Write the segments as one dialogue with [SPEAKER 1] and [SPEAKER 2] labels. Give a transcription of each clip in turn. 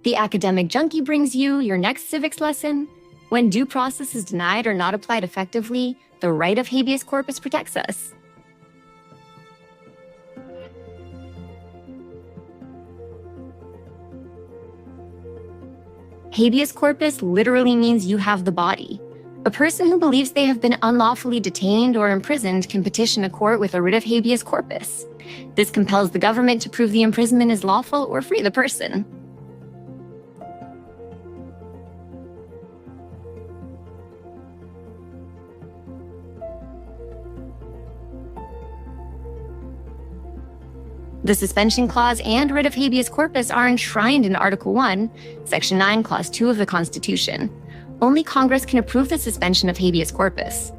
[SPEAKER 1] The Academic Junkie brings you your next civics lesson. When due process is denied or not applied effectively, the right of habeas corpus protects us. Habeas corpus literally means you have the body. A person who believes they have been unlawfully detained or imprisoned can petition a court with a writ of habeas corpus. This compels the government to prove the imprisonment is lawful or free the person. The suspension clause and writ of habeas corpus are enshrined in Article 1, Section 9, Clause 2 of the Constitution. Only Congress can approve the suspension of habeas corpus.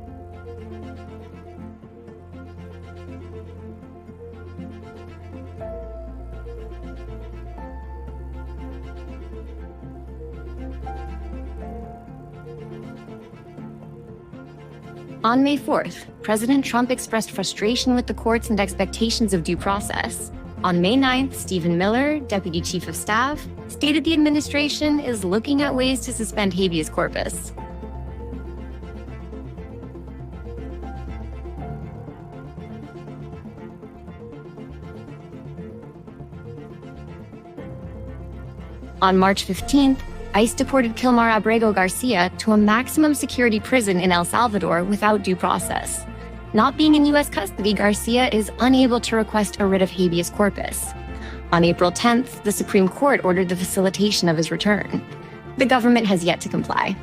[SPEAKER 1] On May 4th, President Trump expressed frustration with the courts and expectations of due process. On May 9th, Stephen Miller, Deputy Chief of Staff, stated the administration is looking at ways to suspend habeas corpus. On March 15th, ICE deported Kilmar Abrego Garcia to a maximum security prison in El Salvador without due process. Not being in U.S. custody, Garcia is unable to request a writ of habeas corpus. On April 10th, the Supreme Court ordered the facilitation of his return. The government has yet to comply.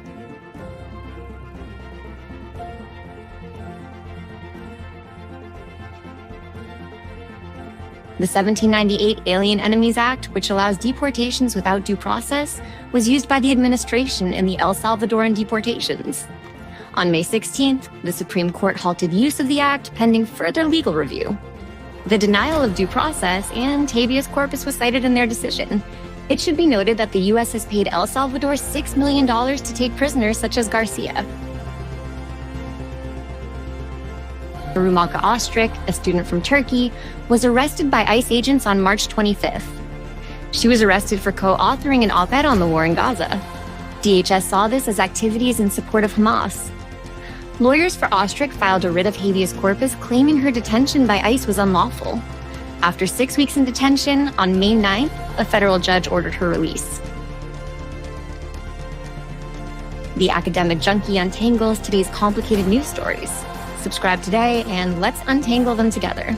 [SPEAKER 1] The 1798 Alien Enemies Act, which allows deportations without due process, was used by the administration in the El Salvadoran deportations. On May 16th, the Supreme Court halted use of the act pending further legal review. The denial of due process and habeas corpus was cited in their decision. It should be noted that the U.S. has paid El Salvador $6 million to take prisoners such as Garcia. Rümeysa Öztürk, a student from Turkey, was arrested by ICE agents on March 25th. She was arrested for co-authoring an op-ed on the war in Gaza. DHS saw this as activities in support of Hamas. Lawyers for Öztürk filed a writ of habeas corpus claiming her detention by ICE was unlawful. After 6 weeks in detention, on May 9th, a federal judge ordered her release. The Academic Junkie untangles today's complicated news stories. Subscribe today and let's untangle them together.